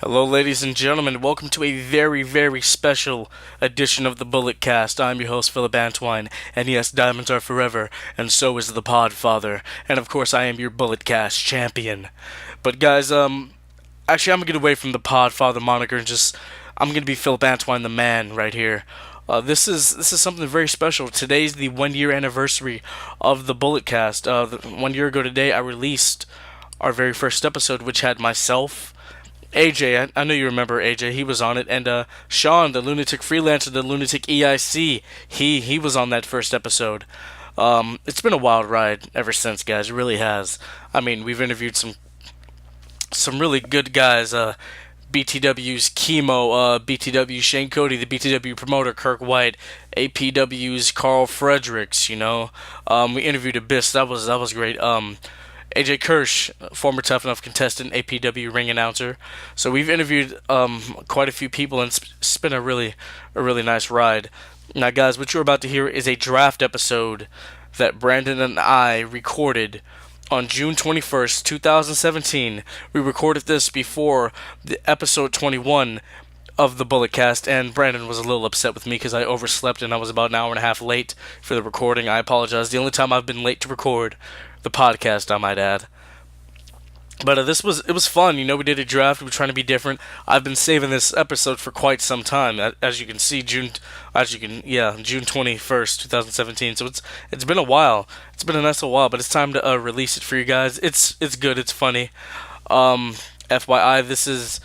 Hello, ladies and gentlemen. Welcome to a very, very special edition of the Bullet Cast. I'm your host, Phillip Antwine, and yes, diamonds are forever, and so is the Podfather. And of course, I am your Bullet Cast champion. But guys, actually, I'm gonna get away from the Podfather moniker and I'm gonna be Phillip Antwine, the man, right here. This is something very special. Today's the 1 year anniversary of the Bullet Cast. 1 year ago today, I released our very first episode, which had myself. AJ, I know you remember AJ. He was on it, and Sean, the lunatic freelancer, the lunatic EIC. He was on that first episode. It's been a wild ride ever since, guys. It really has. I mean, we've interviewed some really good guys. BTW's Chemo, BTW Shane Cody, the BTW promoter Kirk White, APW's Carl Fredericks. We interviewed Abyss. That was great. AJ Kirsch, former Tough Enough contestant, APW ring announcer. So we've interviewed quite a few people, and it's been a really nice ride. Now, guys, what you're about to hear is a draft episode that Brandon and I recorded on June 21st, 2017. We recorded this before the episode 21 of the Bullet Cast, and Brandon was a little upset with me because I overslept and I was about an hour and a half late for the recording. I apologize. The only time I've been late to record the podcast, I might add. But it was fun. We did a draft. We were trying to be different. I've been saving this episode for quite some time. As you can see, June 21st, 2017. So it's been a while. It's been a nice little while, but it's time to release it for you guys. It's good. It's funny. FYI, this is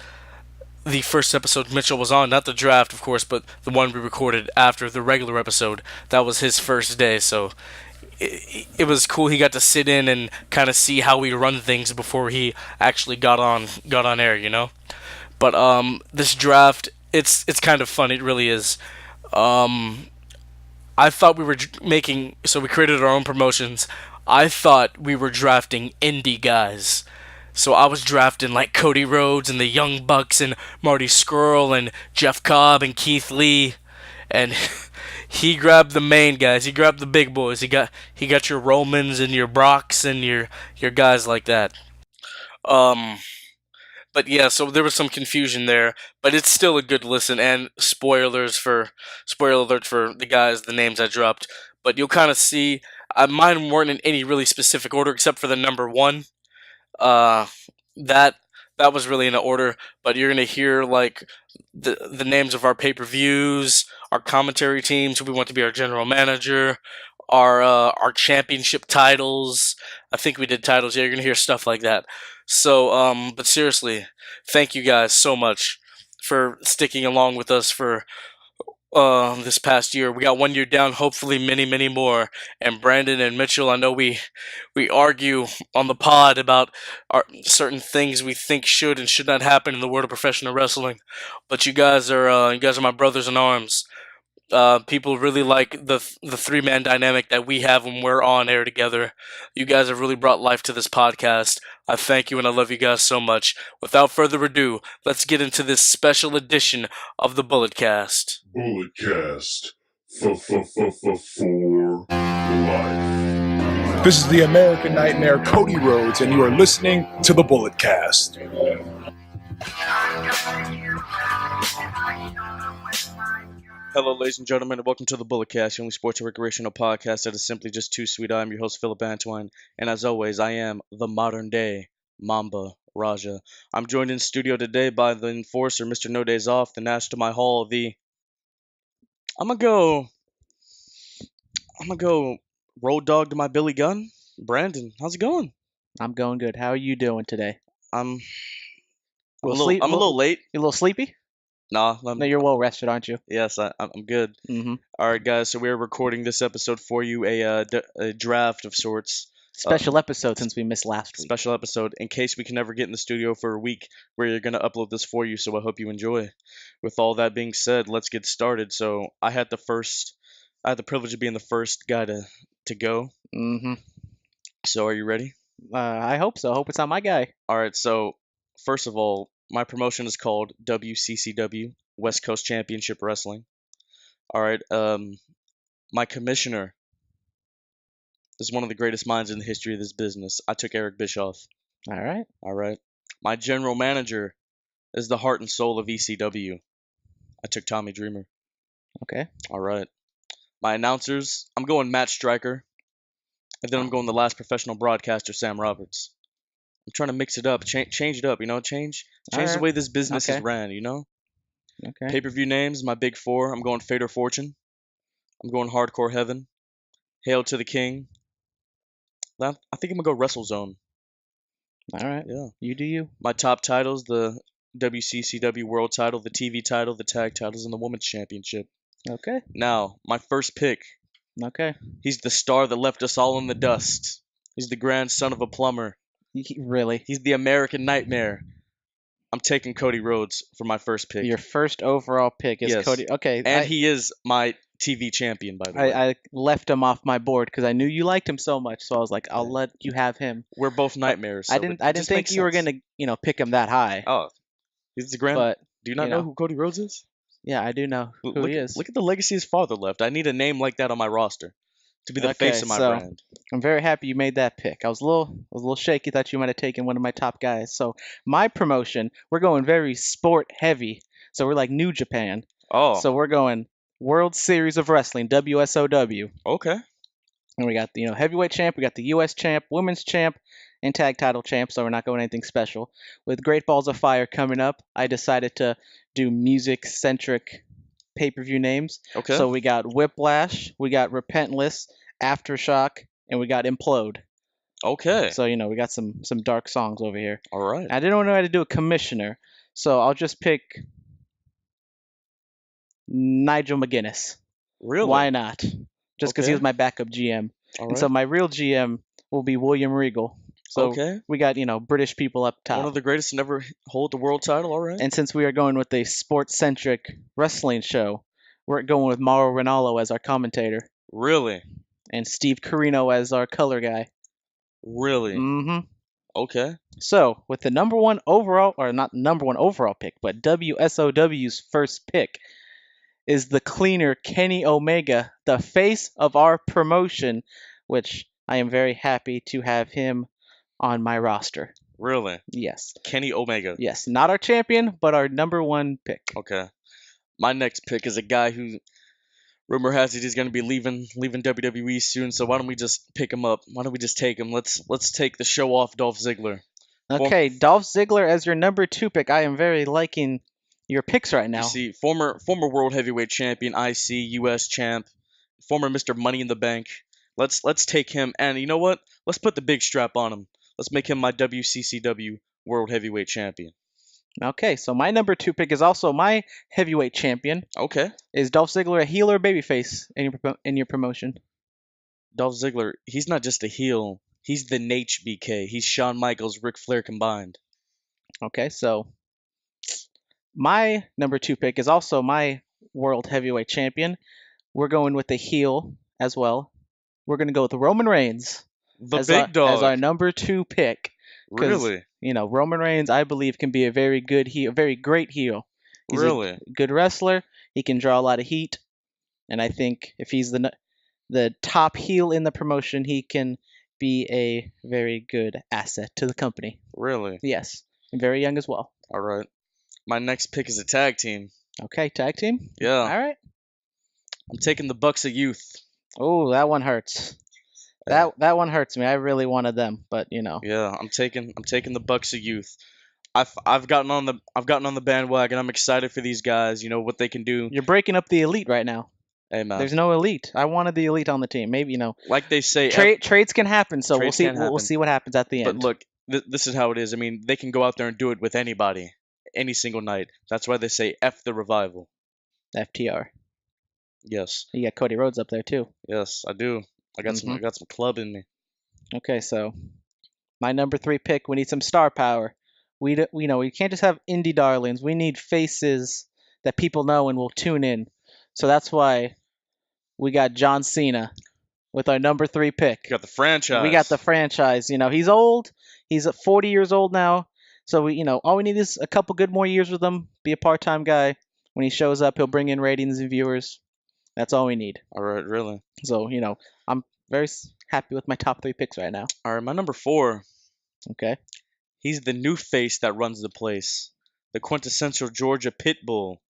the first episode Mitchell was on, not the draft, of course, but the one we recorded after the regular episode. That was his first day, so it was cool. He got to sit in and kind of see how we run things before he actually got on air. But this draft, it's kind of fun. It really is. I thought we were making, so we created our own promotions. I thought we were drafting indie guys. So I was drafting like Cody Rhodes and the Young Bucks and Marty Scurll and Jeff Cobb and Keith Lee, and he grabbed the main guys. He grabbed the big boys. He got your Romans and your Brocks and your guys like that. Um, but yeah, so there was some confusion there, but it's still a good listen. And spoiler alert for the guys, the names I dropped. But you'll kind of see. Mine weren't in any really specific order except for the number one. Uh, that that was really in order, but you're gonna hear like the names of our pay per views, our commentary teams, who we want to be our general manager, our championship titles. I think we did titles. Yeah, you're gonna hear stuff like that. So, but seriously, thank you guys so much for sticking along with us for this past year. We got 1 year down, hopefully many, many more. And Brandon and Mitchell, I know we argue on the pod about certain things we think should and should not happen in the world of professional wrestling. But you guys are my brothers in arms. People really like the 3 man dynamic that we have when we're on air together. You guys have really brought life to this podcast. I thank you and I love you guys so much. Without further ado, let's get into this special edition of the Bullet Cast. Bulletcast for life. This is the American Nightmare, Cody Rhodes, and you are listening to the Bullet Cast. Hello, ladies and gentlemen, and welcome to the Bullet Cast, the only sports and recreational podcast that is simply just too sweet. I am your host, Phillip Antwine, and as always, I am the modern day Mamba Raja. I'm joined in studio today by the enforcer, Mr. No Days Off, the Nash to my Hall, I'm gonna go road dog to my Billy Gunn. Brandon, how's it going? I'm going good. How are you doing today? I'm A little sleep? I'm a little late. You a little sleepy? Nah, No, you're well rested, aren't you? yes, I'm good. Mm-hmm. All right, guys. So we're recording this episode for you, a draft of sorts, Special episode since we missed last week. special episode in case we can never get in the studio for a week. We're gonna upload this for you, so I hope you enjoy. With all that being said, let's get started. So I had the privilege of being the first guy to go. Mm-hmm. So are you ready? I hope so. I hope it's not my guy. All right. So first of all, my promotion is called WCCW, West Coast Championship Wrestling. All right. My commissioner is one of the greatest minds in the history of this business. I took Eric Bischoff. All right. All right. My general manager is the heart and soul of ECW. I took Tommy Dreamer. Okay. All right. My announcers, I'm going Matt Stryker, and then I'm going the last professional broadcaster, Sam Roberts. I'm trying to mix it up, change it up, change the Alright. way this business is Okay. ran. Okay. Pay-per-view names, my big four. I'm going Fate or Fortune. I'm going Hardcore Heaven. Hail to the King. I think I'm gonna go WrestleZone. All right. Yeah. You do you. My top titles: the WCCW World Title, the TV title, the Tag titles, and the Women's Championship. Okay. Now, my first pick. Okay. He's the star that left us all in the dust. He's the grandson of a plumber. Really? He's the American Nightmare. I'm taking Cody Rhodes for my first pick. Your first overall pick is Yes. Cody. Okay. And he is my TV champion, by the way. I left him off my board because I knew you liked him so much, so I was like, I'll let you have him. We're both nightmares. I so didn't. it I didn't just think makes you were sense. gonna, pick him that high. Oh, he's the But Do you not know who Cody Rhodes is? yeah, I do know who look, he is. Look at the legacy his father left. I need a name like that on my roster to be the face of my brand. I'm very happy you made that pick. I was a little shaky that you might have taken one of my top guys. So my promotion, we're going very sport heavy. So we're like New Japan. Oh, So we're going World Series of Wrestling, WSOW. okay. And we got the heavyweight champ, we got the US champ, women's champ, and tag title champ, so we're not going anything special. With Great Balls of Fire coming up, I decided to do music centric pay-per-view names. Okay. So we got Whiplash, we got Repentless, Aftershock, and we got Implode. Okay. So we got some dark songs over here. All right. I didn't know how to do a commissioner, so I'll just pick Nigel McGuinness. Really? Why not? Just because he Okay. was my backup GM. All And right. so my real GM will be William Regal. So okay. we got, British people up top. One of the greatest to never hold the world title. All right. And since we are going with a sports-centric wrestling show, we're going with Mauro Ranallo as our commentator Really? and Steve Carino as our color guy. Really? Mm-hmm. Okay. So with the number one overall, or not number one overall pick, but WSOW's first pick is the cleaner Kenny Omega, the face of our promotion, which I am very happy to have him on my roster. Really? Yes. Kenny Omega. Yes. Not our champion, but our number one pick. Okay. My next pick is a guy who rumor has it he's going to be leaving WWE soon. So why don't we just pick him up? Why don't we just take him? Let's take the show off Dolph Ziggler. Okay, Dolph Ziggler as your number two pick. I am very liking your picks right now. You see, former world heavyweight champion, IC, US champ, former Mr. Money in the Bank. Let's take him, and you know what? Let's put the big strap on him. Let's make him my WCCW world heavyweight champion. Okay, so my number two pick is also my heavyweight champion. Okay. Is Dolph Ziggler a heel or a babyface in your promotion? Dolph Ziggler, he's not just a heel. He's the HBK. He's Shawn Michaels, Ric Flair combined. Okay, so my number two pick is also my world heavyweight champion. We're going with the heel as well. We're going to go with Roman Reigns The as big dog. as our number two pick. 'Cause, Really? Roman Reigns, I believe, can be a very good heel, a very great heel. He's Really? a good wrestler. He can draw a lot of heat, and I think if he's the top heel in the promotion, he can be a very good asset to the company. Really? Yes, and very young as well. All right. My next pick is a tag team. Okay, tag team. Yeah. All right. I'm taking the Bucks of Youth. Oh, that one hurts. That one hurts me. I really wanted them, but Yeah, I'm taking the Bucks of Youth. I've gotten on the bandwagon. I'm excited for these guys. You know what they can do. You're breaking up the elite right now. Hey man, There's no elite. I wanted the elite on the team. Maybe like they say, trades can happen. So Trades we'll can see. We'll happen. see what happens at the but end. look, this is how it is. I mean, they can go out there and do it with anybody, any single night. That's why they say F the revival. FTR. Yes, You got Cody Rhodes up there too. yes, I do. I got Mm-hmm. some club in me. Okay, so my number three pick. We need some star power. We can't just have indie darlings. We need faces that people know and will tune in. So that's why we got John Cena with our number three pick. You got the franchise. We got the franchise. He's old. He's 40 years old now. So all we need is a couple good more years with him. Be a part-time guy. When he shows up, he'll bring in ratings and viewers. That's all we need. All right, really. So I'm very happy with my top three picks right now. All right, my number 4. Okay. He's the new face that runs the place. the quintessential Georgia pit bull,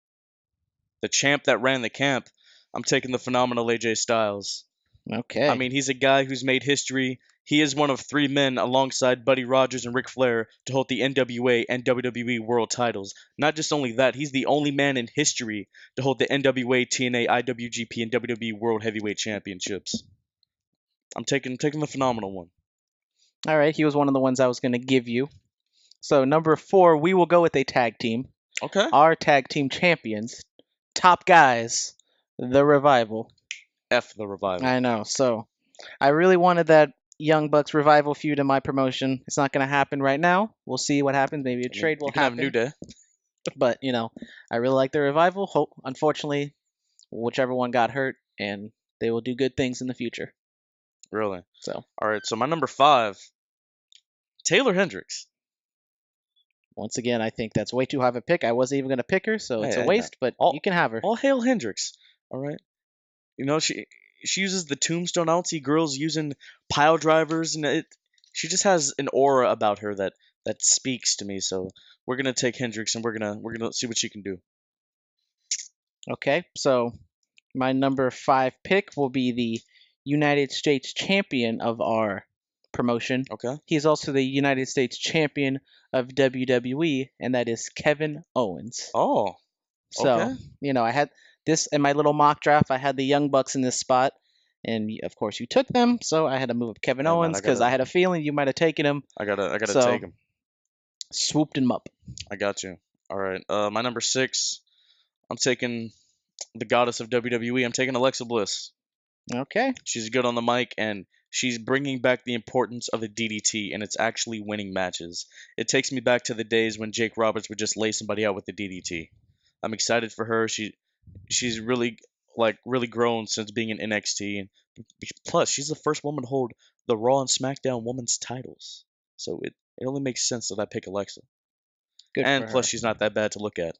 the champ that ran the camp. I'm taking the phenomenal AJ Styles. I Okay. mean, he's a guy who's made history. He is one of three men alongside Buddy Rogers and Ric Flair to hold the NWA and WWE world titles. Not just only that, he's the only man in history to hold the NWA, TNA, IWGP, and WWE World Heavyweight Championships. I'm taking the phenomenal one. All right. He was one of the ones I was going to give you. So number 4, we will go with a tag team. Okay. Our tag team champions, top guys, the Revival. F the Revival. I know. So I really wanted that Young Bucks Revival feud in my promotion. It's not going to happen right now. We'll see what happens. Maybe a trade will you can happen. have New Day. But, I really like the Revival. Unfortunately, whichever one got hurt, and they will do good things in the future. Really? So, All right, so my number 5, Taylor Hendricks. once again, I think that's way too high of a pick. I wasn't even going to pick her, so it's Hey, a waste, but all- you can have her. All hail Hendricks. All right. She uses the tombstone. I don't see girls using pile drivers, and she just has an aura about her that speaks to me. So we're gonna take Hendricks, and we're gonna see what she can do. Okay, so my number 5 pick will be the United States champion of our promotion. Okay. He's also the United States champion of WWE, and that is Kevin Owens. Oh. So, Okay. I had this in my little mock draft. I had the Young Bucks in this spot, and of course you took them, so I had to move up Kevin Hey, man, Owens because I had a feeling you might have taken him. I gotta So- take him. Swooped him up. I got you. All right. My number 6, I'm taking the goddess of WWE. I'm taking Alexa Bliss. Okay. She's good on the mic, and she's bringing back the importance of the DDT, and it's actually winning matches. It takes me back to the days when Jake Roberts would just lay somebody out with the DDT. I'm excited for her. She's really grown since being in NXT, and plus she's the first woman to hold the Raw and SmackDown Women's titles. So it only makes sense that I pick Alexa. Good And for plus her. she's not that bad to look at.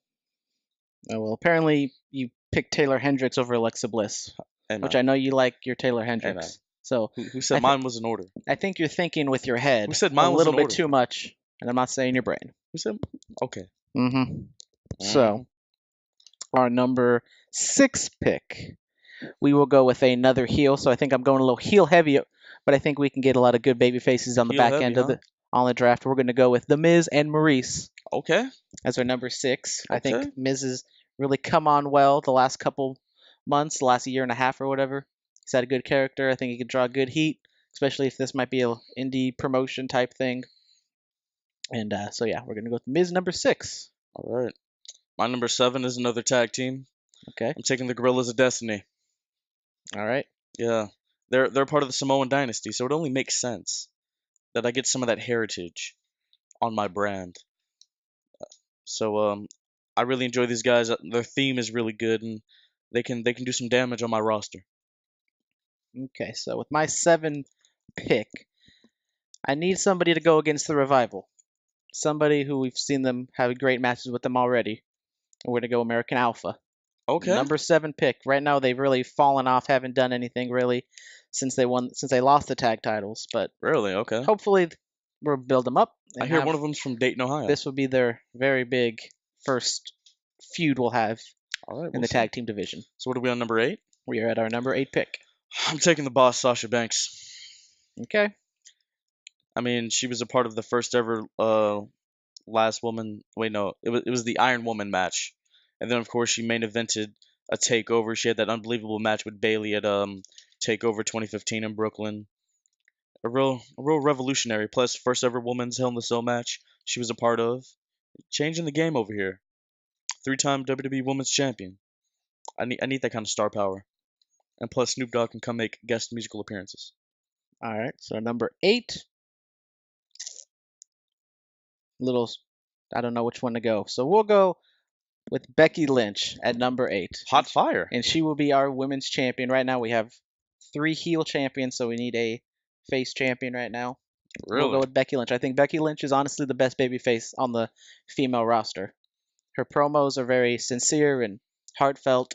Oh, well, apparently you picked Taylor Hendricks over Alexa Bliss, Hey, which man. I know you like your Taylor man. Hendricks. So Who said I thi- mine was in order? I think you're thinking with your head Who said mine a was little in bit order? too much, and I'm not saying your brain. Who said? Okay. Mm-hmm. So our number 6 pick, we will go with another heel. So I think I'm going a little heel heavy, but I think we can get a lot of good baby faces on the Heel back heavy, end of huh? on the draft. We're going to go with The Miz and Maurice Okay. as our number 6. I Okay. think Miz has really come on well the last couple months, the last year and a half or whatever. He's had a good character. I think he can draw good heat, especially if this might be a indie promotion type thing. And so yeah, we're gonna go with Miz number 6. All right. My number 7 is another tag team. Okay. I'm taking the Gorillas of Destiny. All right. Yeah. They're part of the Samoan dynasty, so it only makes sense that I get some of that heritage on my brand. So I really enjoy these guys. Their theme is really good, and they can do some damage on my roster. Okay. So with my 7 pick, I need somebody to go against the Revival. Somebody who we've seen them have great matches with them already. And we're gonna go American Alpha. Okay. Number 7 pick. Right now they've really fallen off, haven't done anything really since they lost the tag titles. But Really? Okay. hopefully we'll build them up. I and hear have- one of them's from Dayton, Ohio. This will be their very big first feud we'll have All right. in we'll the see. tag team division. So what are we on number 8? We are at our number 8 pick. I'm taking the boss, Sasha Banks. Okay. I mean, she was a part of the first ever last woman. Wait, no, it was the Iron Woman match, and then of course she main evented a takeover. She had that unbelievable match with Bailey at Takeover 2015 in Brooklyn. A real revolutionary. Plus, first ever women's Hell in the Cell match she was a part of, changing the game over here. 3-time WWE Women's Champion. I need that kind of star power. And plus, Snoop Dogg can come make guest musical appearances. All right. So number 8. I don't know which one to go. So we'll go with Becky Lynch at number 8. Hot fire. And she will be our women's champion. Right now we have 3 heel champions, so we need a face champion right now. Really? We'll go with Becky Lynch. I think Becky Lynch is honestly the best baby face on the female roster. Her promos are very sincere and heartfelt,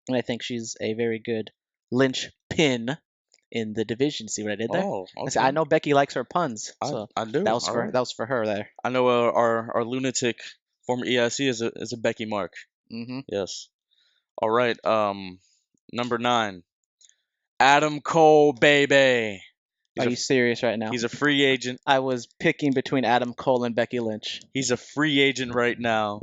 and I think she's a very good Lynch pin in the division. See what I did there? Oh, I know Becky likes her puns, so I do. that was All for right. that was for her there. I know our lunatic Former EIC is a Becky Mark. Mm-hmm. Yes. All right. Number 9, Adam Cole, baby. Are you serious right now? He's a free agent. I was picking between Adam Cole and Becky Lynch. He's a free agent right now.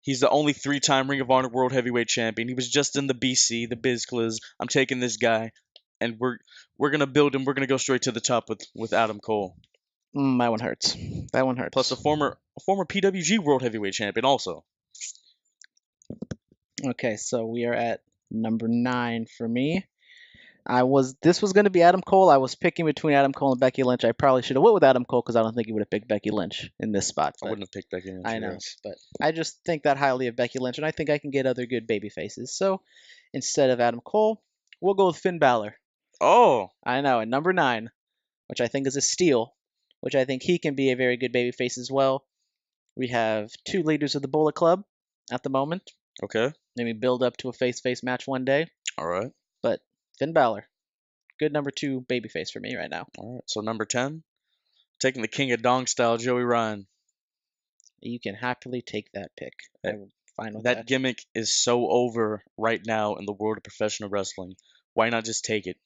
He's the only 3-time Ring of Honor World Heavyweight Champion. He was just in the BC, the Biz Cliz. I'm taking this guy, and we're gonna build him. We're gonna go straight to the top with Adam Cole. That one hurts. That one hurts. Plus a former PWG World Heavyweight Champion also. Okay, so we are at number 9 for me. This was going to be Adam Cole. I was picking between Adam Cole and Becky Lynch. I probably should have went with Adam Cole because I don't think he would have picked Becky Lynch in this spot. I wouldn't have picked Becky Lynch. I know, yes. but I just think that highly of Becky Lynch, and I think I can get other good baby faces. So instead of Adam Cole, we'll go with Finn Balor. Oh, I know, at number 9, which I think is a steal, which I think he can be a very good baby face as well. We have 2 leaders of the Bullet Club at the moment. okay. Maybe build up to a face-face match one day. All right. But Finn Balor, good number 2 babyface for me right now. All right. So number 10, taking the King of Dong style, Joey Ryan. You can happily take that pick. I'm fine with That that. gimmick is so over right now in the world of professional wrestling. Why not just take it?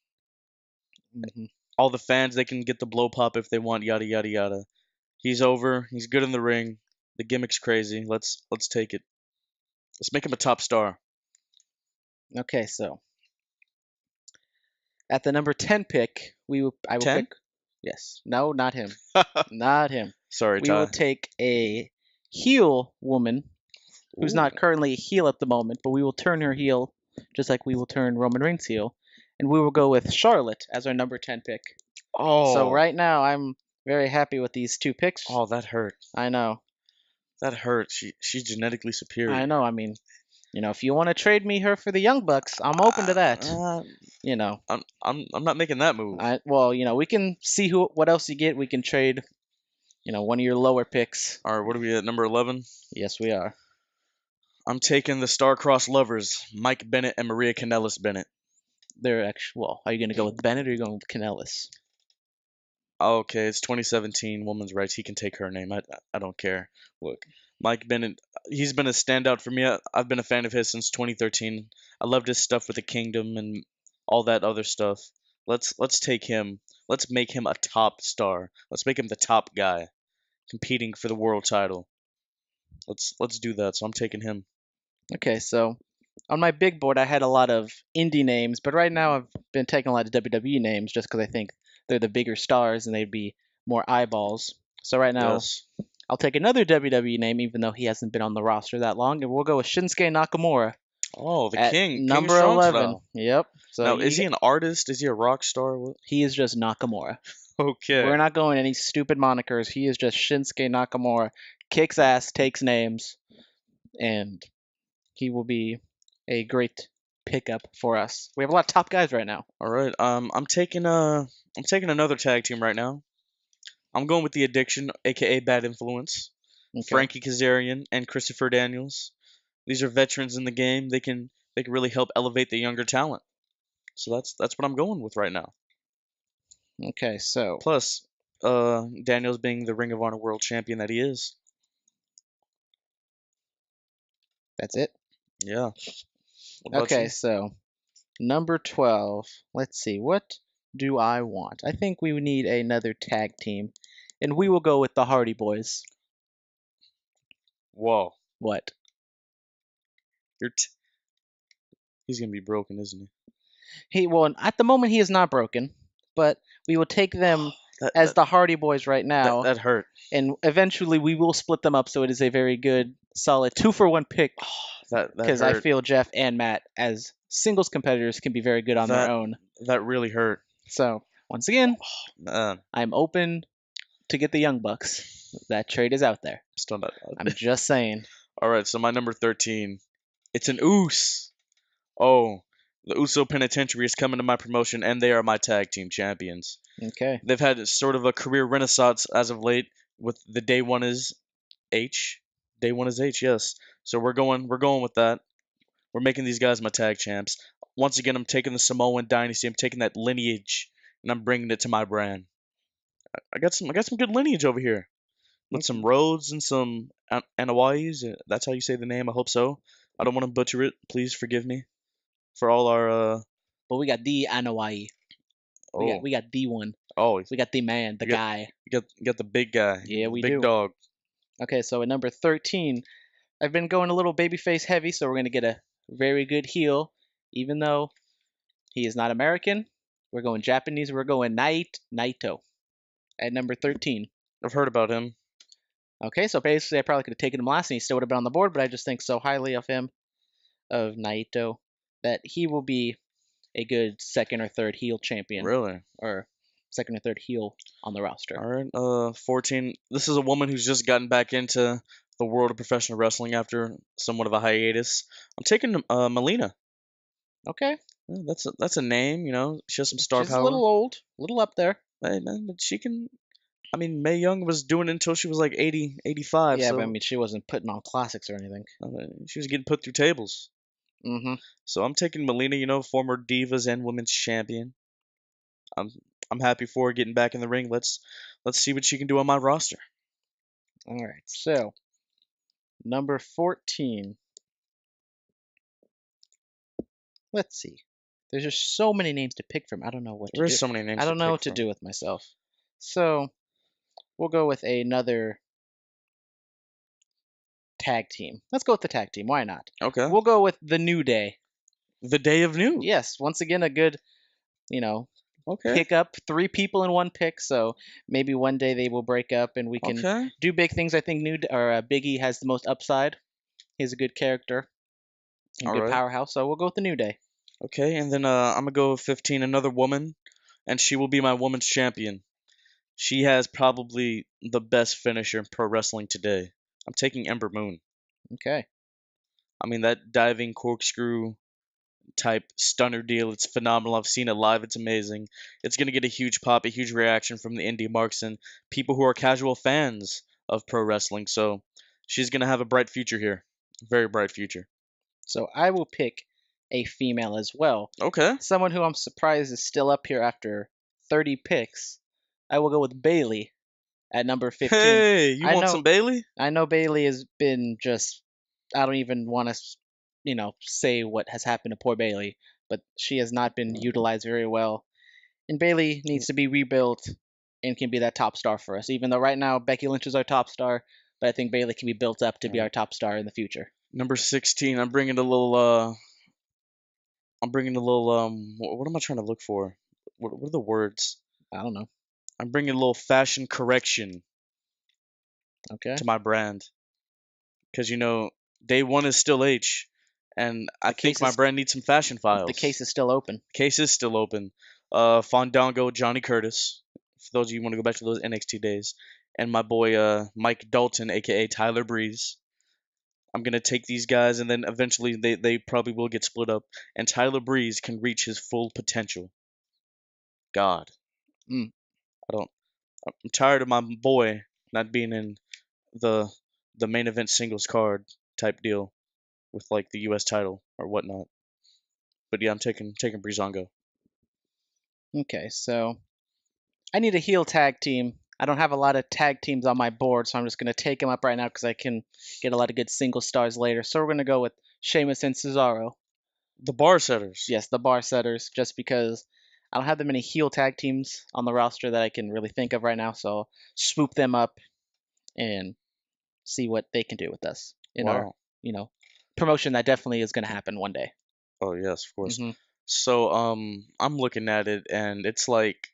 Mhm. All the fans, they can get the blow pop if they want, yada yada yada. He's over. He's good in the ring. The gimmick's crazy. Let's take it. Let's make him a top star. Okay, so at the number 10 pick, I will 10? pick. Yes, no, not him, not him. Sorry, We Ty. will take a heel woman who's Ooh. not currently a heel at the moment, but we will turn her heel just like we will turn Roman Reigns heel, and we will go with Charlotte as our number 10 pick. Oh. So right now, I'm very happy with these 2 picks. Oh, that hurt. I know. That hurt. She's genetically superior. I know. I mean, if you want to trade me her for the Young Bucks, I'm open to that. I'm not making that move. We can see what else you get. We can trade, one of your lower picks. All right, what are we at, number 11? Yes, we are. I'm taking the Star-Crossed Lovers, Mike Bennett and Maria Kanellis Bennett. They're actually. Well, are you going to go with Bennett or are you going with Kanellis? Okay, it's 2017, women's rights. He can take her name. I don't care. Look, Mike Bennett, he's been a standout for me. I've been a fan of his since 2013. I loved his stuff with the Kingdom and all that other stuff. Let's take him. Let's make him a top star. Let's make him the top guy competing for the world title. Let's do that. So I'm taking him. Okay, so on my big board, I had a lot of indie names, but right now I've been taking a lot of WWE names just because I think they're the bigger stars and they'd be more eyeballs. So right now, Yes. I'll take another WWE name, even though he hasn't been on the roster that long, and we'll go with Shinsuke Nakamura. Oh, the at king. number King of 11. Strong Yep. So Now, is he an artist? Is he a rock star? He is just Nakamura. Okay. We're not going any stupid monikers. He is just Shinsuke Nakamura. Kicks ass, takes names, and he will be a great pickup for us. We have a lot of top guys right now. All right. I'm taking another tag team right now. I'm going with the Addiction, aka Bad Influence. Okay. Frankie Kazarian and Christopher Daniels. These are veterans in the game. They can really help elevate the younger talent. So that's what I'm going with right now. Okay, so Plus, Daniels being the Ring of Honor World Champion that he is. that's it. Yeah. What about Okay, you? so number 12. Let's see. What do I want? I think we need another tag team, and we will go with the Hardy Boys. Whoa. What? He's gonna be broken, isn't At the moment he is not broken, but we will take them he? as the Hardy Boys right now, that hurt. and eventually we will split them up so it is a very good, solid 2-for-1 pick. That Because hurt. I feel Jeff and Matt as singles competitors can be very good on their own. That really hurt. So once again, Man, I'm open to get the Young Bucks. That trade is out there. still not. I'm just saying. All right, so my number 13, it's an Oos. Oh, the Uso Penitentiary is coming to my promotion, and they are my tag team champions. Okay. They've had sort of a career renaissance as of late. With the Day One is H. Day One is H. Yes. So we're going with that. We're making these guys my tag champs. Once again, I'm taking the Samoan dynasty. I'm taking that lineage, and I'm bringing it to my brand. I got some good lineage over here, with some Rhodes and some Anawai, that's how you say the name. I hope so. I don't want to butcher it. Please forgive me for all our But we got the Anawai. oh We got the one. oh We got the man, the you got guy. you got the big guy, Yeah, the we big do. dog. Okay, so at number 13, I've been going a little babyface heavy, so we're gonna get a very good heel, even though he is not American. We're going Japanese. We're going Naito at number 13. I've heard about him. Okay, so basically I probably could have taken him last and he still would have been on the board, but I just think so highly of him, of Naito, that he will be a good second or third heel champion, Really? or second or third heel on the roster. All right. 14. This is a woman who's just gotten back into the world of professional wrestling after somewhat of a hiatus. I'm taking Melina. Okay, Yeah, that's a name. She has some star she's a power. little old, a little up there. Hey, man, but she can. I mean, Mae Young was doing it until she was like 80, 85. Yeah, So but I mean, she wasn't putting on classics or anything. she was getting put through tables. Mm-hmm. So I'm taking Melina. Former Divas and Women's Champion. I'm I'm happy for her getting back in the ring. Let's see what she can do on my roster. All right, so number 14. Let's see. There's just so many names to pick from. I don't know what to do. There's so many names. I don't to know pick what to from. do with myself. So we'll go with another tag team. Let's go with the tag team. Why not? Okay. We'll go with the New Day. The Day of New. Yes, once again, a good, you know, Okay. pick up 3 people in one pick. So maybe one day they will break up and we can Okay. do big things. I think Biggie has the most upside. He's a good character, a All good right. powerhouse. So we'll go with the New Day. Okay, and then I'm gonna go with 15. Another woman, and she will be my woman's champion. She has probably the best finisher in pro wrestling today. I'm taking Ember Moon. Okay. I mean, that diving corkscrew type stunner deal, it's phenomenal. I've seen it live, it's amazing. It's going to get a huge pop, a huge reaction from the indie marks and people who are casual fans of pro wrestling. So she's going to have a bright future here. Very bright future. So I will pick a female as well. Okay. Someone who I'm surprised is still up here after 30 picks. I will go with Bailey at number 15. Hey, you I want know- some Bailey? I know Bailey has been just, I don't even want to, say what has happened to poor Bailey, but she has not been utilized very well. And Bailey needs to be rebuilt and can be that top star for us. Even though right now Becky Lynch is our top star, but I think Bailey can be built up to be our top star in the future. Number 16. I'm bringing a little what am I trying to look for? What are the words? I don't know. I'm bringing a little fashion correction Okay. to my brand. Because, day one is still H. And I think case my is- brand needs some fashion files. The case is still open. Case is still open. Fandango, Johnny Curtis. For those of you who want to go back to those NXT days. And my boy Mike Dalton, aka Tyler Breeze. I'm gonna take these guys, and then eventually they probably will get split up, and Tyler Breeze can reach his full potential. God, Mm. I'm tired of my boy not being in the main event singles card type deal with like the U.S. title or whatnot. But yeah, I'm taking Breezango. Okay, so I need a heel tag team. I don't have a lot of tag teams on my board, so I'm just going to take them up right now because I can get a lot of good single stars later. So we're going to go with Sheamus and Cesaro. The bar setters. Yes, the bar setters, just because I don't have that many heel tag teams on the roster that I can really think of right now. So I'll swoop them up and see what they can do with us in our, Wow. promotion that definitely is going to happen one day. Oh yes, of course. Mhm. So I'm looking at it, and it's like,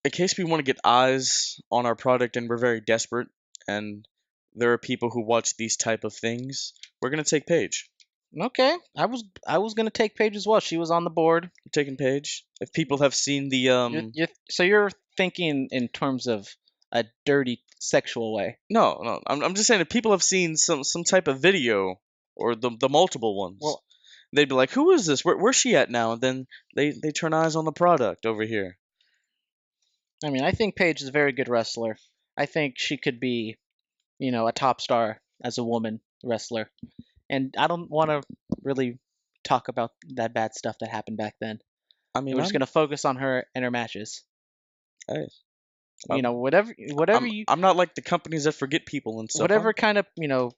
in case we want to get eyes on our product and we're very desperate, and there are people who watch these type of things, we're gonna take Paige. Okay, I was going to take Paige as well. She was on the board. I'm taking Paige. If people have seen the So you're thinking in terms of a dirty sexual way. no, I'm just saying if people have seen some type of video or the multiple ones, Well- they'd be like, who is this? Where's she at now? And then they turn eyes on the product over here. I mean, I think Paige is a very good wrestler. I think she could be, a top star as a woman wrestler. And I don't want to really talk about that bad stuff that happened back then. I mean, We're just going to focus on her and her matches. Hey, You know, whatever I'm not like the companies that forget people and stuff. whatever kind of, you know,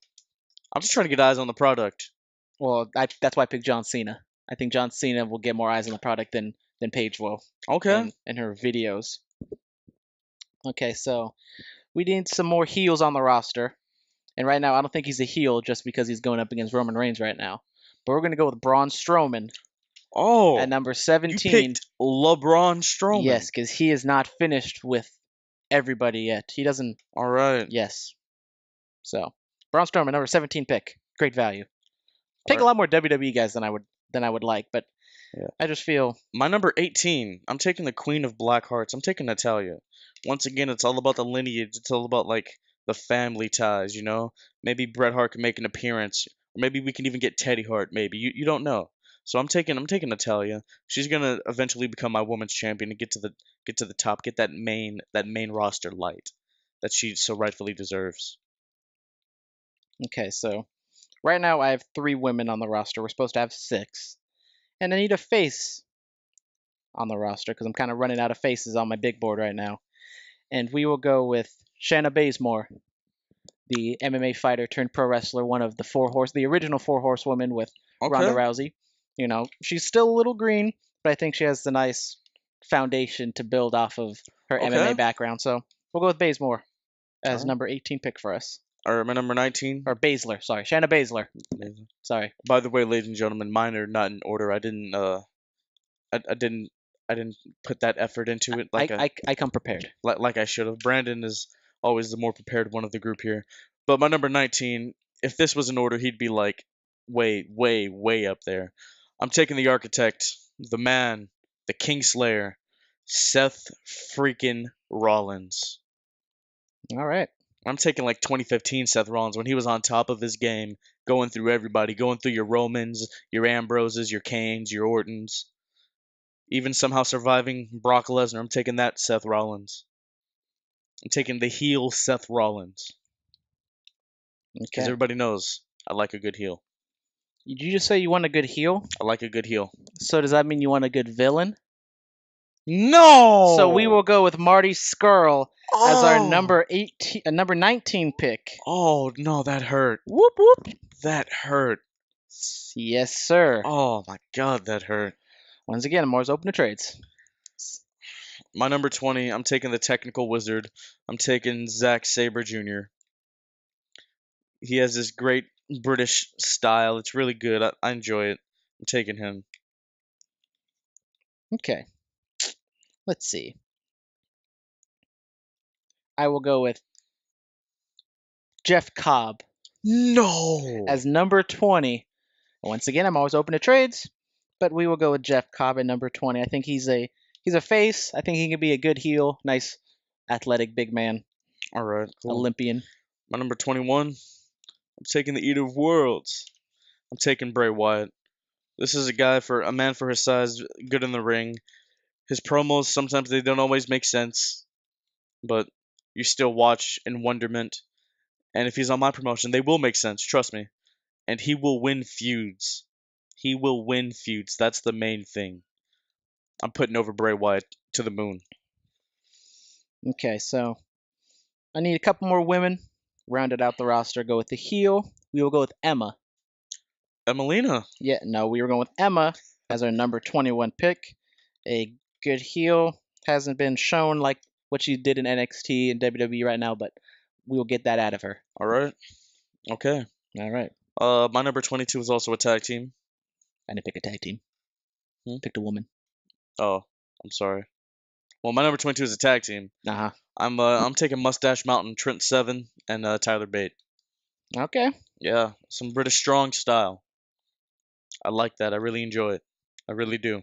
I'm just trying to get eyes on the product. well, that's why I picked John Cena. I think John Cena will get more eyes on the product than Paige will Okay. in her videos. Okay, so we need some more heels on the roster. And right now, I don't think he's a heel just because he's going up against Roman Reigns right now. But we're going to go with Braun Strowman Oh, at number you 17. picked LeBron Strowman. Yes, because he is not finished with everybody yet. He doesn't. All right. Yes. So Braun Strowman, number 17 pick, great value. Take a Alright. lot more WWE guys than I would like, but Yeah. I just feel My number 18, I'm taking the Queen of Black Hearts. I'm taking Natalia. Once again, it's all about the lineage. It's all about like the family ties, you know? Maybe Bret Hart can make an appearance, or maybe we can even get Teddy Hart. Maybe you don't know. So I'm taking Natalia. She's gonna eventually become my women's champion and get to the top, get that main roster light that she so rightfully deserves. okay. So right now I have 3 women on the roster. We're supposed to have 6, and I need a face on the roster because I'm kind of running out of faces on my big board right now. And we will go with Shanna Bazemore, the MMA fighter turned pro wrestler, one of the original 4 horsewomen with Ronda Okay. Rousey. You know, she's still a little green, but I think she has the nice foundation to build off of her Okay. MMA background. So we'll go with Bazemore as Alright. number 18 pick for us. Or my number 19. Or Baszler, sorry. Shanna Baszler. Sorry. By the way, ladies and gentlemen, mine are not in order. I didn't put that effort into it I come prepared. like I should have. Brandon is always the more prepared one of the group here. But my number 19, if this was in order, he'd be like way up there. I'm taking the architect, the man, the Kingslayer, Seth freaking Rollins. All right. I'm taking like 2015 Seth Rollins when he was on top of his game, going through everybody, going through your Romans, your Ambroses, your Canes, your Ortons, even somehow surviving Brock Lesnar. I'm taking that Seth Rollins. I'm taking the heel Seth Rollins because Okay. everybody knows I like a good heel. Did you just say you want a good heel? I like a good heel. So does that mean you want a good villain? No. So we will go with Marty Skrull as our Oh. number 19 pick. Oh no, that hurt. Whoop whoop. That hurt. Yes, sir. Oh my god, that hurt. Once again, Moore's open to trades. My number 20, I'm taking the technical wizard. I'm taking Zack Sabre Jr. He has this great British style. It's really good. I enjoy it. I'm taking him. Okay. Let's see. I will go with Jeff Cobb No. as number 20. Once again, I'm always open to trades, but we will go with Jeff Cobb at number 20. I think he's a face. I think he can be a good heel. Nice, athletic, big man, All right. Cool. Olympian. My number 21, I'm taking the Eater of Worlds. I'm taking Bray Wyatt. This is a man for his size, good in the ring. His promos sometimes they don't always make sense, but you still watch in wonderment. And if he's on my promotion, they will make sense, trust me. And he will win feuds. He will win feuds. That's the main thing. I'm putting over Bray Wyatt to the moon. Okay, so I need a couple more women. Rounded out the roster. Go with the heel. We will go with Emma. Emelina. Yeah, no, we were going with Emma as our number 21 pick. A good heel. Hasn't been shown like what she did in NXT and WWE right now, but we will get that out of her. All right. Okay. All right. My number 22 is also a tag team. I didn't pick a tag team. Hmm? Picked a woman. Oh, I'm sorry. Well, my number 22 is a tag team. Uh-huh. I'm taking Mustache Mountain, Trent Seven, and Tyler Bate. Okay. Yeah, some British strong style. I like that. I really enjoy it. I really do.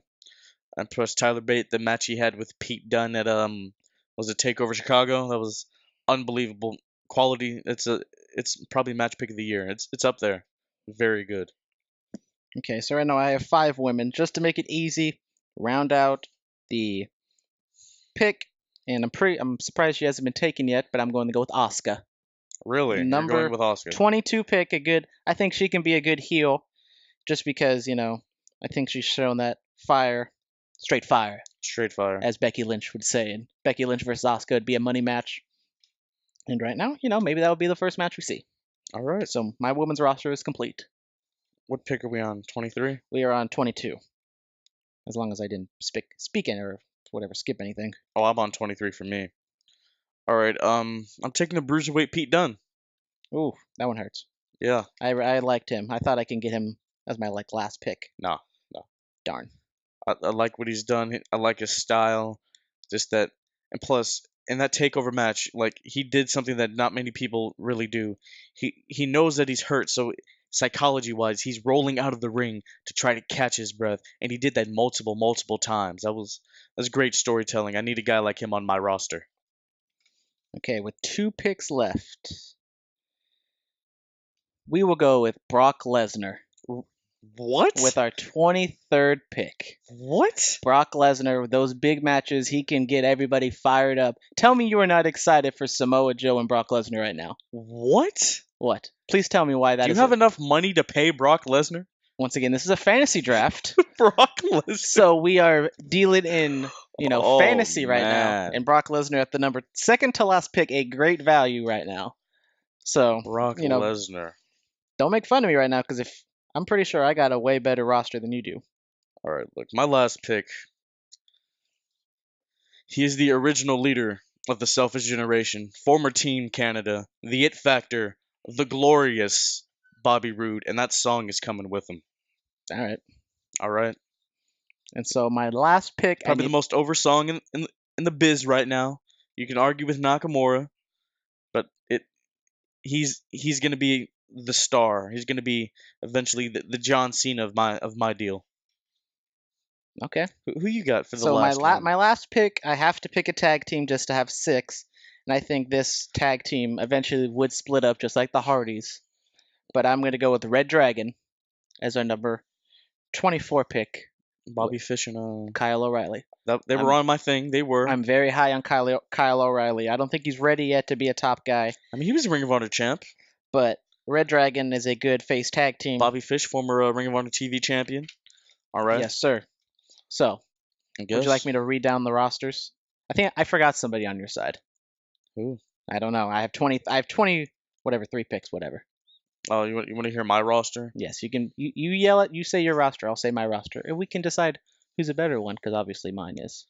And plus Tyler Bate, the match he had with Pete Dunne at was it Takeover Chicago? That was unbelievable quality. It's probably match pick of the year. It's up there. Very good. Okay, so right now I have 5 women. Just to make it easy, round out the pick, and I'm surprised she hasn't been taken yet, but I'm going to go with Asuka. Really? You're Number going with Oscar. 22 pick, I think she can be a good heel, just because, I think she's shown that straight fire. Straight fire. as Becky Lynch would say. And Becky Lynch versus Asuka would be a money match. And right now, maybe that would be the first match we see. All right. So my women's roster is complete. What pick are we on? 23? We are on 22. As long as I didn't speak in or whatever, skip anything. Oh, I'm on 23 for me. All right. I'm taking the Bruiserweight Pete Dunne. Ooh, that one hurts. Yeah. I liked him. I thought I can get him as my last pick. No. Darn. I like what he's done. I like his style. Just that. And plus, in that takeover match, like, he did something that not many people really do. He knows that he's hurt, so psychology-wise, he's rolling out of the ring to try to catch his breath, and he did that multiple times. That was great storytelling. I need a guy like him on my roster. Okay, with 2 picks left, we will go with Brock Lesnar What? with our 23rd pick. What? Brock Lesnar, with those big matches, he can get everybody fired up. Tell me you are not excited for Samoa Joe and Brock Lesnar right now. What? What? Please tell me why that Do is. you have enough money to pay Brock Lesnar? Once again, this is a fantasy draft. Brock Lesnar. So we are dealing in, Oh, fantasy right now. man. And Brock Lesnar at the second to last pick, a great value right now. So, Brock Lesnar. don't make fun of me right now, because I'm pretty sure I got a way better roster than you do. All right, look, my last pick. He is the original leader of the Selfish Generation, former Team Canada, the It Factor, the glorious Bobby Roode, and that song is coming with him. All right. All right, And so my last pick, probably the most over song in the biz right now. You can argue with Nakamura, but he's gonna be the star. He's gonna be eventually the John Cena of my deal. Okay. Who you got for the So last one? my last pick, I have to pick a tag team just to have 6, and I think this tag team eventually would split up just like the Hardys. But I'm going to go with Red Dragon as our number 24 pick, Bobby Fish and Kyle O'Reilly. they were on my thing. They were. I'm very high on Kyle O'Reilly. I don't think he's ready yet to be a top guy, I mean, he was a Ring of Honor champ. but Red Dragon is a good face tag team. Bobby Fish, former Ring of Honor TV champion. All right. Yes, sir. So, I guess. would you like me to read down the rosters? I think I forgot somebody on your side. Who? I don't know. I have 20 whatever, 3 picks, whatever. Oh, you want to hear my roster? Yes, you can. You yell it. You say your roster. I'll say my roster, and we can decide who's a better one, because obviously mine is.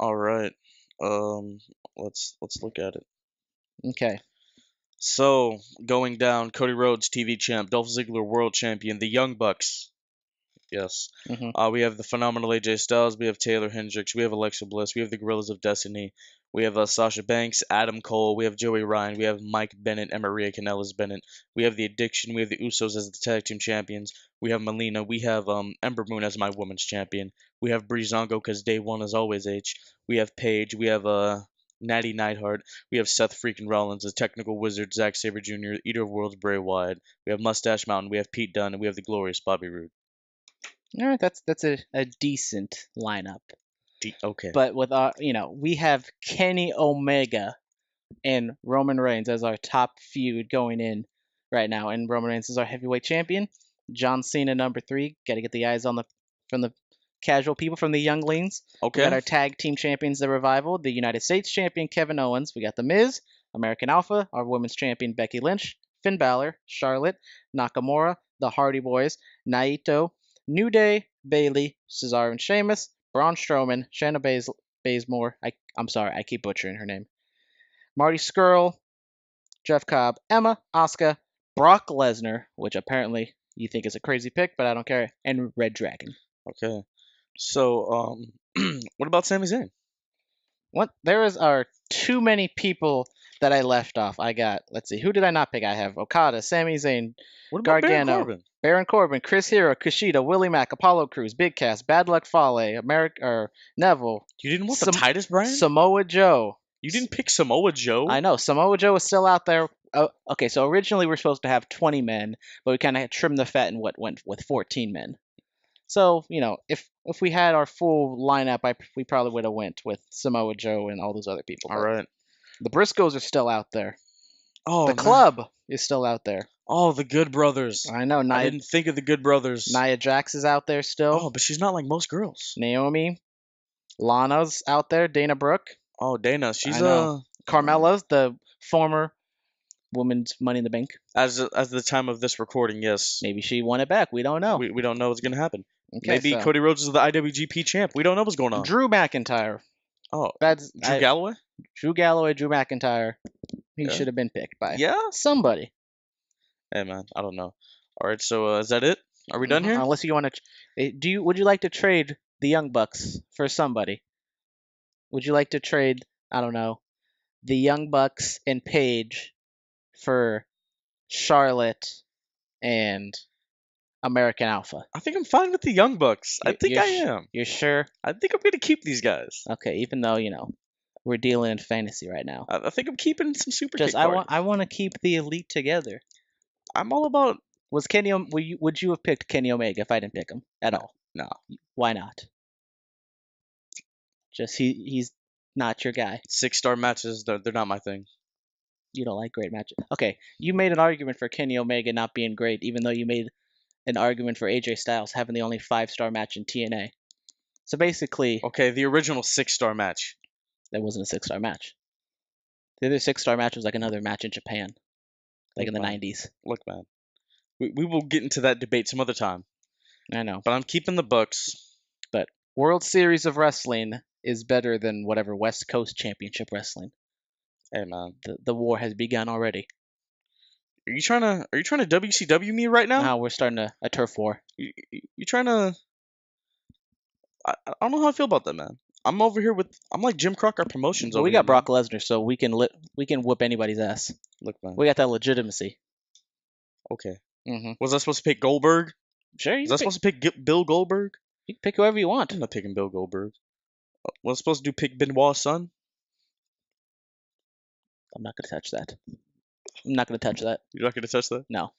All right. Let's look at it. Okay. So going down, Cody Rhodes, TV champ, Dolph Ziggler, world champion, the Young Bucks. Yes. Mhm. We have the phenomenal AJ Styles. We have Taylor Hendricks. We have Alexa Bliss. We have the Gorillas of Destiny. We have Sasha Banks, Adam Cole. We have Joey Ryan. We have Mike Bennett and Maria Kanellis Bennett. We have the Addiction. We have the Usos as the tag team champions. We have Melina. We have Ember Moon as my women's champion. We have Breezango because day one is always H. We have Paige. We have Natty Neidhart. We have Seth freaking Rollins, the Technical Wizard, Zack Sabre Jr., Eater of Worlds, Bray Wyatt. We have Mustache Mountain. We have Pete Dunne, and we have the glorious Bobby Roode. All right, that's a decent lineup. Okay. But with our, we have Kenny Omega and Roman Reigns as our top feud going in right now, and Roman Reigns is our heavyweight champion. John Cena number 3. Got to get the eyes from the casual people, from the younglings. Okay. We got our tag team champions, the Revival, the United States champion Kevin Owens. We got the Miz, American Alpha, our women's champion Becky Lynch, Finn Balor, Charlotte, Nakamura, the Hardy Boys, Naito, New Day, Bailey, Cesaro and Sheamus, Braun Strowman, Shanna Bazemore. I'm sorry, I keep butchering her name. Marty Scurll, Jeff Cobb, Emma, Asuka, Brock Lesnar, which apparently you think is a crazy pick, but I don't care, and Red Dragon. Okay. So, what about Sami Zayn? What? There are too many people that I left off. I got, let's see, who did I not pick? I have Okada, Sami Zayn, What about Baron Gargano, Corbin? Baron Corbin, Chris Hero, Kushida, Willie Mack, Apollo Crews, Big Cass, Bad Luck Fale, Neville, You didn't want the Titus Brand? Samoa Joe. You didn't pick Samoa Joe? I know Samoa Joe is still out there. Okay, so originally we were supposed to have 20 men, but we kind of trimmed the fat and went with 14 men. So if we had our full lineup, we probably would have went with Samoa Joe and all those other people. All right. The Briscoes are still out there. Oh, The man. Club is still out there. Oh, the Good Brothers. I know. I didn't think of the Good Brothers. Nia Jax is out there still. Oh, but she's not like most girls. Naomi, Lana's out there. Dana Brooke. Oh, Dana, she's I know. Carmella's the former women's Money in the Bank. as the time of this recording, yes. Maybe she won it back. We don't know. We don't know what's gonna happen. Okay, Maybe so Cody Rhodes is the IWGP champ. We don't know what's going on. Drew McIntyre. Oh, That's Drew Galloway? Drew Galloway, Drew McIntyre. He Yeah. should have been picked by Yeah? somebody. Hey man, I don't know. Alright, so is that it? Are we done here? Unless you want to, would you like to trade the Young Bucks for somebody? Would you like to trade, I don't know, the Young Bucks and Paige for Charlotte and American Alpha? I think I'm fine with the Young Bucks. I think You're I sh- am. You're sure? I think I'm gonna keep these guys. Okay, even though we're dealing in fantasy right now. I think I'm keeping some super Just kick I want to keep the elite together. I'm all about Was would you have picked Kenny Omega if I didn't pick him at all? no. Why not? Just he's not your guy. 6-star matches, they're not my thing. You don't like great matches. Okay, you made an argument for Kenny Omega not being great, even though you made an argument for AJ Styles having the only 5-star match in TNA. So basically, Okay, the original 6-star match. that wasn't a 6-star match. The other 6-star match was like another match in Japan, like in the Okay. 90s. Look, man. We will get into that debate some other time. I know. But I'm keeping the Bucks. But World Series of Wrestling is better than whatever West Coast Championship Wrestling. Hey man. The war has begun already. Are you trying to WCW me right now? Now we're starting a turf war. You trying to I don't know how I feel about that, man. I'm over here I'm like Jim Crockett Promotions But over we here, got Brock Lesnar, so we can whoop anybody's ass. man. Look, man. We got that legitimacy. Okay. Mm-hmm. Was I supposed to pick Goldberg? Sure, Was I supposed to pick Bill Goldberg? you can pick whoever you want. I'm not picking Bill Goldberg. Was I supposed to pick Benoit's son? I'm not gonna touch that. I'm not gonna touch that. You're not gonna touch that? No.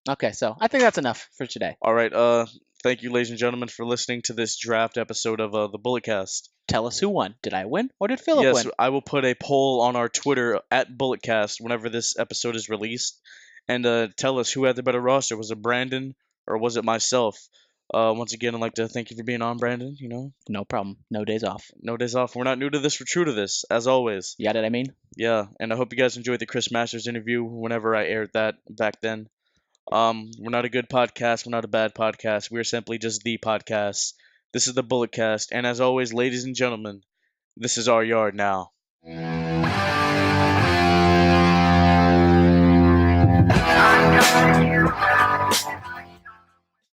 Okay, so I think that's enough for today. All right. Thank you, ladies and gentlemen, for listening to this draft episode of the Bulletcast. Tell us who won. Did I win or did Phillip Yes, win? I will put a poll on our Twitter at Bulletcast whenever this episode is released, and tell us who had the better roster. Was it Brandon or was it myself? Once again, I'd like to thank you for being on, Brandon. No problem. No days off. No days off. We're not new to this. We're true to this, as always. You got it, I mean? Yeah, and I hope you guys enjoyed the Chris Masters interview whenever I aired that back then. We're not a good podcast. We're not a bad podcast. We're simply just the podcast. This is the Bulletcast, and as always, ladies and gentlemen, this is our yard now. I'm coming to you.